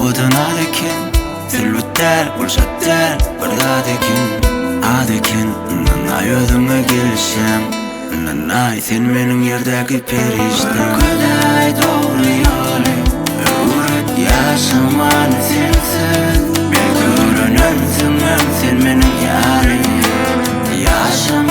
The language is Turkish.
Odan adekin Dillu der, bulsa der Bardadekin Adekin Nanay ödüme gelsem Nanay sen menin yerdeki periştem Kaday doğru yolu Öğret yaşamanı sensin Bir görünümsün sen menin yarim Yaşamanı